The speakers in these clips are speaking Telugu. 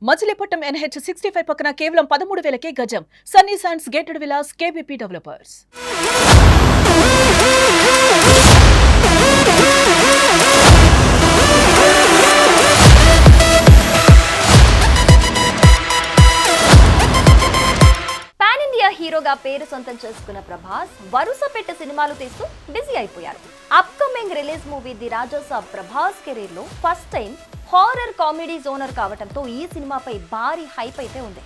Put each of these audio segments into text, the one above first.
మచిలీపట్నం NH65 పక్కన కేవలం 13,000కే గజం. Sunny sands gated Vilas KBP developers. హీరోగా పేరు సొంతం చేసుకున్న ప్రభాస్ వరుస పెట్టి సినిమాలు తీస్తూ బిజీ అయిపోయారు. Upcoming release movie the Raja Saab Prabhas career లో first time horror comedy genre కావడంతో ఈ సినిమాపై భారీ హైప్ అయితే ఉంది.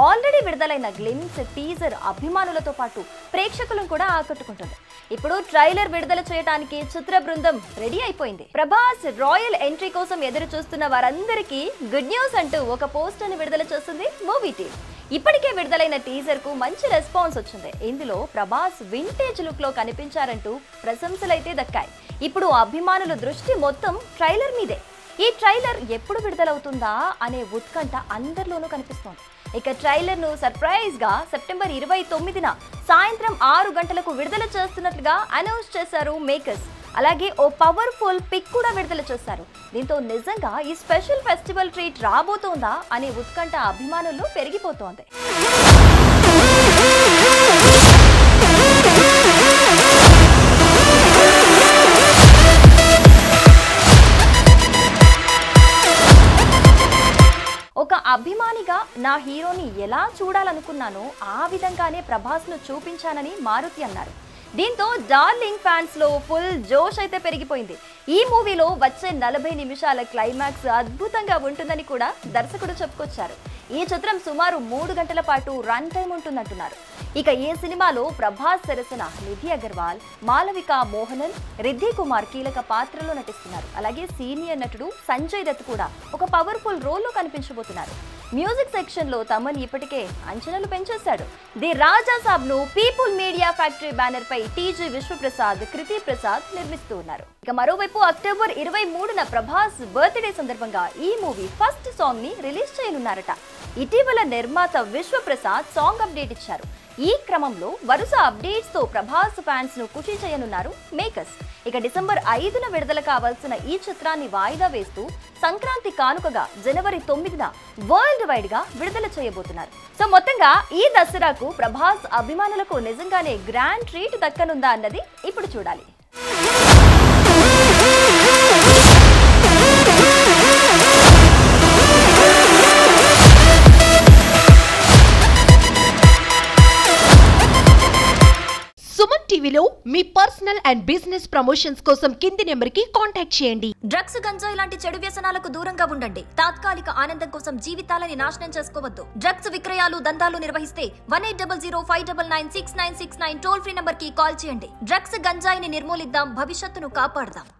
ఆల్రెడీ విడుదలైన గ్లిమ్స్, టీజర్ అభిమానులతో పాటు ప్రేక్షకులను కూడా ఆకట్టుకుంటుంది. ఇప్పుడు ట్రైలర్ విడుదల చేయడానికి చిత్ర బృందం రెడీ అయిపోయింది. ప్రభాస్ రాయల్ ఎంట్రీ కోసం ఎదురు చూస్తున్న వారందరికీ గుడ్ న్యూస్ అంటూ ఒక పోస్టర్ ని విడుదల చేస్తుంది మూవీ టీమ్. ఇప్పటికే విడుదలైన టీజర్ కు మంచి రెస్పాన్స్ వచ్చింది. ఇందులో ప్రభాస్ వింటేజ్ లుక్ లో కనిపించారంటూ ప్రశంసలైతే దక్కాయి. ఇప్పుడు అభిమానుల దృష్టి మొత్తం ట్రైలర్ మీదే. ఈ ట్రైలర్ ఎప్పుడు విడుదలవుతుందా అనే ఉత్కంఠ అందరిలోనూ కనిపిస్తోంది. ఇక ట్రైలర్ ను సర్ప్రైజ్ గా సెప్టెంబర్ 29న సాయంత్రం 6 గంటలకు విడుదల చేస్తున్నట్లుగా అనౌన్స్ చేశారు మేకర్స్. అలాగే ఓ పవర్ఫుల్ పిక్ కూడా విడుదల చేశారు. దీంతో నిజంగా ఈ స్పెషల్ ఫెస్టివల్ ట్రీట్ రాబోతోందా అనే ఉత్కంఠ అభిమానుల్లో పెరిగిపోతోంది. ఒక అభిమానిగా నా హీరోని ఎలా చూడాలనుకున్నానో ఆ విధంగానే ప్రభాస్ ను చూపించానని మారుతి అన్నారు. దీంతో డార్లింగ్ ఫ్యాన్స్ లో ఫుల్ జోష్ అయితే పెరిగిపోయింది. ఈ మూవీలో వచ్చే 40 నిమిషాల క్లైమాక్స్ అద్భుతంగా ఉంటుందని కూడా దర్శకుడు చెప్పుకొచ్చారు. ఈ చిత్రం సుమారు 3 గంటల పాటు రన్ టైం ఉంటుందంటున్నారు. ఇక ఈ సినిమాలో ప్రభాస్ సరసన నిధి అగర్వాల్, మాలవిక మోహనన్, రిద్ధి కుమార్ కీలక పాత్రలో నటిస్తున్నారు. అలాగే సీనియర్ నటుడు సంజయ్ దత్ కూడా ఒక పవర్ఫుల్ రోల్లో కనిపించబోతున్నారు. మ్యూజిక్ సెక్షన్ లో తమన్ ఇప్పటికే అంచనాలు పెంచేశాడు. ది రాజా సాబ్ ను పీపుల్ మీడియా ఫ్యాక్టరీ బ్యానర్ పై టీజీ విశ్వప్రసాద్, కృతి ప్రసాద్ నిర్మిస్తూ ఉన్నారు. ఇక మరోవైపు అక్టోబర్ 23న ప్రభాస్ బర్త్డే సందర్భంగా ఈ మూవీ ఫస్ట్ సాంగ్ ని రిలీజ్ చేయనున్నారట. ఇటీవల నిర్మాత విశ్వప్రసాద్ సాంగ్ అప్డేట్ ఇచ్చారు. ఈ క్రమంలో వరుస అప్డేట్స్ తో ప్రభాస్ ఫ్యాన్స్ ను ఖుషి చేయనున్నారు మేకర్స్. ఇక డిసెంబర్ 5న విడుదల కావాల్సిన ఈ చిత్రాన్ని వాయిదా వేస్తూ సంక్రాంతి కానుకగా జనవరి 9న వరల్డ్ వైడ్ గా విడుదల చేయబోతున్నారు. సో మొత్తంగా ఈ దసరాకు ప్రభాస్ అభిమానులకు నిజంగానే గ్రాండ్ ట్రీట్ దక్కనుందా అన్నది ఇప్పుడు చూడాలి. సుమన్ టీవీలో మీ పర్సనల్ అండ్ బిజినెస్ ప్రమోషన్స్ కోసం కింది నెంబర్కి కాంటాక్ట్ చేయండి. డ్రగ్స్, గంజాయి లాంటి చెడు వ్యసనాలకు దూరంగా ఉండండి. తాత్కాలిక ఆనందం కోసం జీవితాలని నాశనం చేసుకోవద్దు. డ్రగ్స్ విక్రయాలు, దందాలు నిర్వహిస్తే 180059996969 టోల్ ఫ్రీ నంబర్ కి కాల్ చేయండి. డ్రగ్స్, గంజాయిని నిర్మూలిద్దాం, భవిష్యత్తును కాపాడదాం.